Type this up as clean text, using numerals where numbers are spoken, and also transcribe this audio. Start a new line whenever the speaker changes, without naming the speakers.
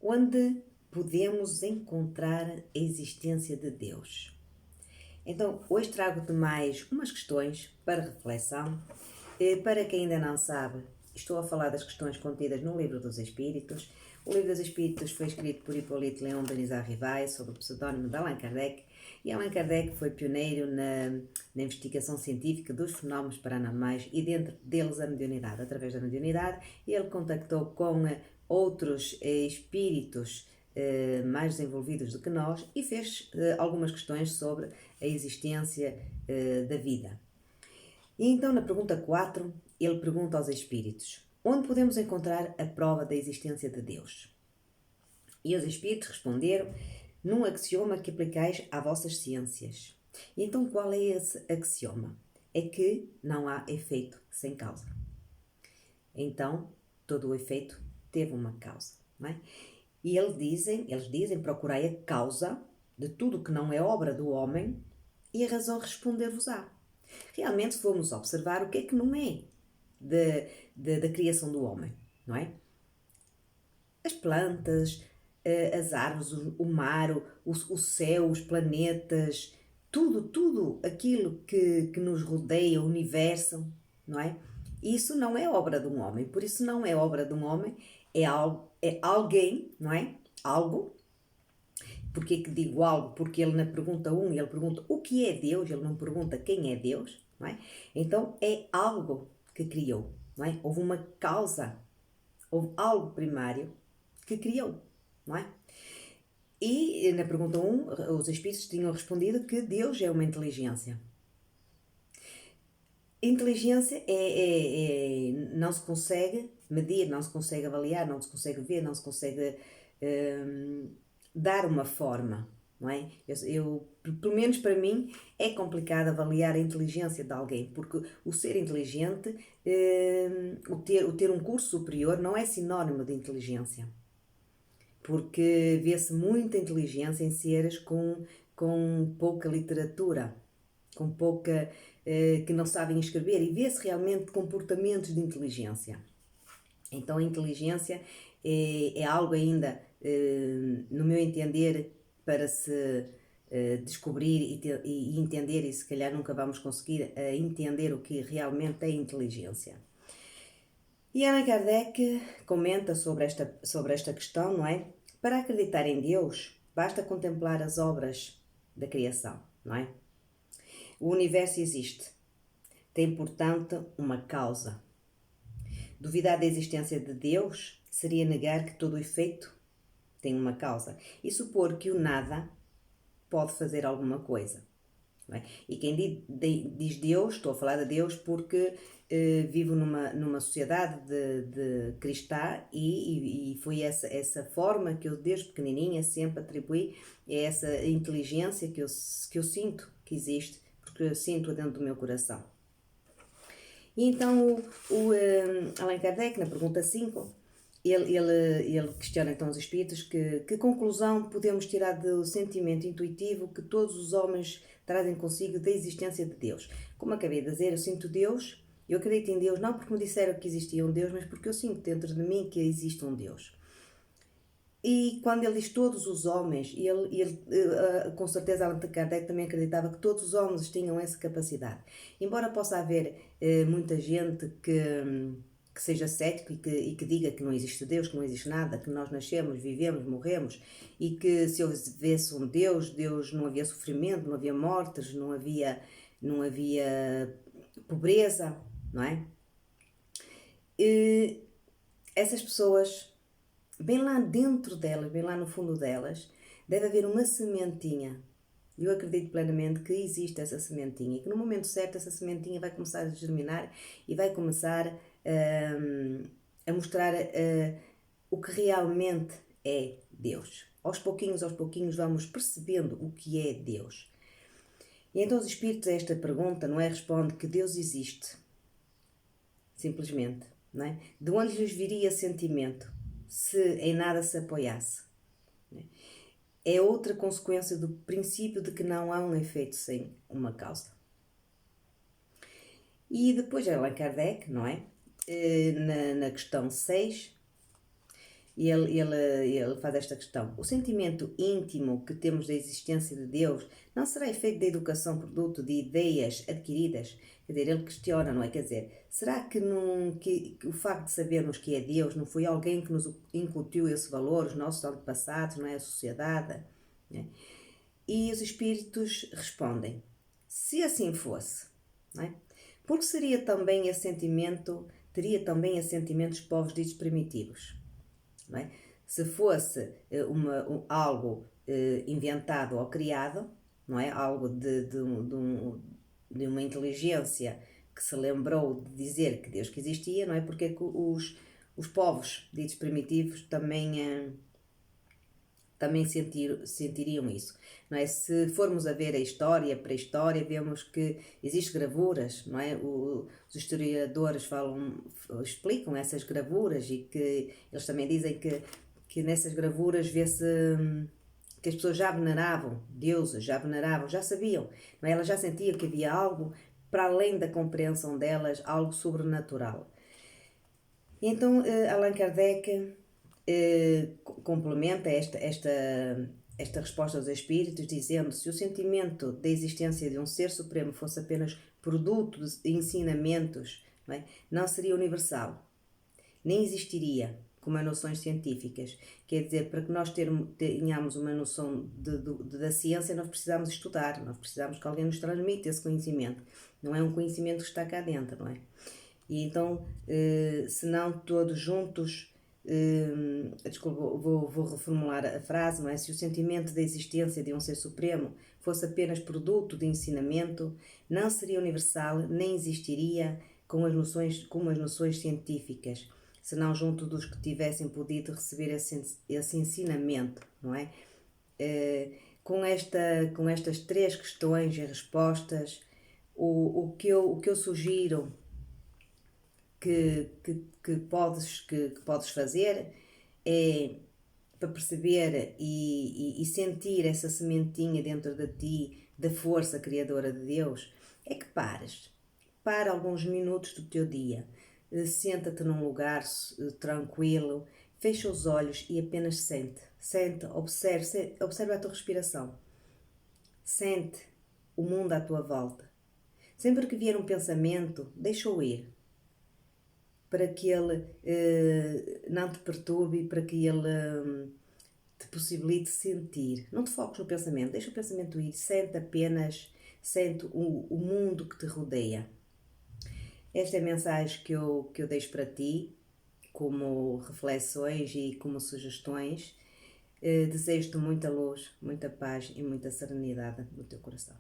onde podemos encontrar a existência de Deus. Então, hoje trago-te mais umas questões para reflexão. Para quem ainda não sabe, estou a falar das questões contidas no Livro dos Espíritos. O Livro dos Espíritos foi escrito por Hipólito Leão Denis Arribas, sob o pseudónimo de Allan Kardec, e Allan Kardec foi pioneiro na investigação científica dos fenómenos paranormais e dentro deles a mediunidade. Através da mediunidade, ele contactou com outros espíritos mais desenvolvidos do que nós e fez algumas questões sobre a existência da vida. E então, na pergunta 4, ele pergunta aos espíritos: onde podemos encontrar a prova da existência de Deus? E os espíritos responderam: num axioma que aplicais às vossas ciências. E então, qual é esse axioma? É que não há efeito sem causa. Então, todo o efeito teve uma causa, não é? E eles dizem, procurai a causa de tudo que não é obra do homem e a razão responder-vos-á. Realmente, se formos observar, o que é que não é da criação do homem, não é? As plantas, as árvores, o mar, o céu, os planetas, tudo aquilo que nos rodeia, o universo, não é? Isso não é obra de um homem, por isso não é obra de um homem, é alguém, não é? Algo. Porquê que digo algo? Porque ele na pergunta 1, ele pergunta o que é Deus, ele não pergunta quem é Deus, não é? Então é algo que criou, não é? Houve uma causa, houve algo primário que criou, não é? E na pergunta 1, os espíritos tinham respondido que Deus é uma inteligência. Inteligência não se consegue medir, não se consegue avaliar, não se consegue ver, não se consegue dar uma forma, não é? Pelo menos para mim, é complicado avaliar a inteligência de alguém, porque o ser inteligente, o ter um curso superior não é sinónimo de inteligência. Porque vê-se muita inteligência em seres com pouca literatura, com pouca, que não sabem escrever, e vê-se realmente comportamentos de inteligência. Então a inteligência é algo ainda, no meu entender, para se descobrir e entender, e se calhar nunca vamos conseguir entender o que realmente é inteligência. E Allan Kardec comenta sobre esta questão, não é? Para acreditar em Deus, basta contemplar as obras da criação, não é? O universo existe, tem, portanto, uma causa. Duvidar da existência de Deus seria negar que todo o efeito tem uma causa e supor que o nada pode fazer alguma coisa. Não é? E quem diz Deus, estou a falar de Deus porque vivo numa sociedade de cristã e foi essa forma que eu desde pequenininha sempre atribuí a essa inteligência que eu sinto que existe, porque eu sinto dentro do meu coração. E então Allan Kardec, na pergunta 5, ele questiona então os espíritos que conclusão podemos tirar do sentimento intuitivo que todos os homens trazem consigo da existência de Deus. Como acabei de dizer, eu sinto Deus, eu acredito em Deus, não porque me disseram que existia um Deus, mas porque eu sinto dentro de mim que existe um Deus. E quando ele diz todos os homens, ele com certeza Allan Kardec também acreditava que todos os homens tinham essa capacidade. Embora possa haver muita gente que seja cético e que diga que não existe Deus, que não existe nada, que nós nascemos, vivemos, morremos e que se houvesse um Deus não havia sofrimento, não havia mortes, não havia pobreza, não é? E essas pessoas, bem lá dentro delas, bem lá no fundo delas, deve haver uma sementinha. Eu acredito plenamente que existe essa sementinha e que no momento certo essa sementinha vai começar a germinar e vai começar a mostrar o que realmente é Deus. Aos pouquinhos vamos percebendo o que é Deus. E então os espíritos a esta pergunta, não é? Responde que Deus existe. Simplesmente, não é? De onde lhes viria sentimento se em nada se apoiasse? É outra consequência do princípio de que não há um efeito sem uma causa. E depois Allan Kardec, não é? Na questão 6, E ele faz esta questão. O sentimento íntimo que temos da existência de Deus não será efeito da educação produto de ideias adquiridas? Quer dizer, ele questiona, não é? Quer dizer, será que o facto de sabermos que é Deus não foi alguém que nos incutiu esse valor, os nossos antepassados, não é? A sociedade? Não é? E os espíritos respondem, se assim fosse, não é? Porque seria também esse sentimento, teria também esse sentimento dos povos ditos primitivos, não é? Se fosse algo inventado ou criado, não é? Algo de uma inteligência que se lembrou de dizer que Deus que existia, não é? Porque é que os povos ditos primitivos também sentiriam isso, não é? Se formos a ver a história, a pré-história, vemos que existem gravuras, não é? Os historiadores explicam essas gravuras e que eles também dizem que nessas gravuras vê-se que as pessoas já veneravam deuses, já sabiam, não é? Elas já sentiam que havia algo para além da compreensão delas, algo sobrenatural. E então Allan Kardec complementa esta resposta aos espíritos dizendo: se o sentimento da existência de um ser supremo fosse apenas produto de ensinamentos, não seria universal, nem existiria como as noções científicas. Quer dizer, para que nós tenhamos uma noção da ciência, nós precisamos estudar, nós precisamos que alguém nos transmita esse conhecimento. Não é um conhecimento que está cá dentro, não é? E então, se não todos juntos, desculpa, vou reformular a frase, não é? Se o sentimento da existência de um ser supremo fosse apenas produto de ensinamento, não seria universal, nem existiria como as noções científicas, senão junto dos que tivessem podido receber esse ensinamento, não é? Com estas três questões e respostas, o que eu sugiro que podes fazer é, para perceber e sentir essa sementinha dentro de ti da força criadora de Deus, é que para alguns minutos do teu dia, senta-te num lugar tranquilo, fecha os olhos e apenas sente, observa a tua respiração, sente o mundo à tua volta. Sempre que vier um pensamento, deixa-o ir, para que ele não te perturbe, para que ele te possibilite sentir. Não te foques no pensamento, deixa o pensamento ir, sente o mundo que te rodeia. Esta é a mensagem que eu deixo para ti, como reflexões e como sugestões. Desejo-te muita luz, muita paz e muita serenidade no teu coração.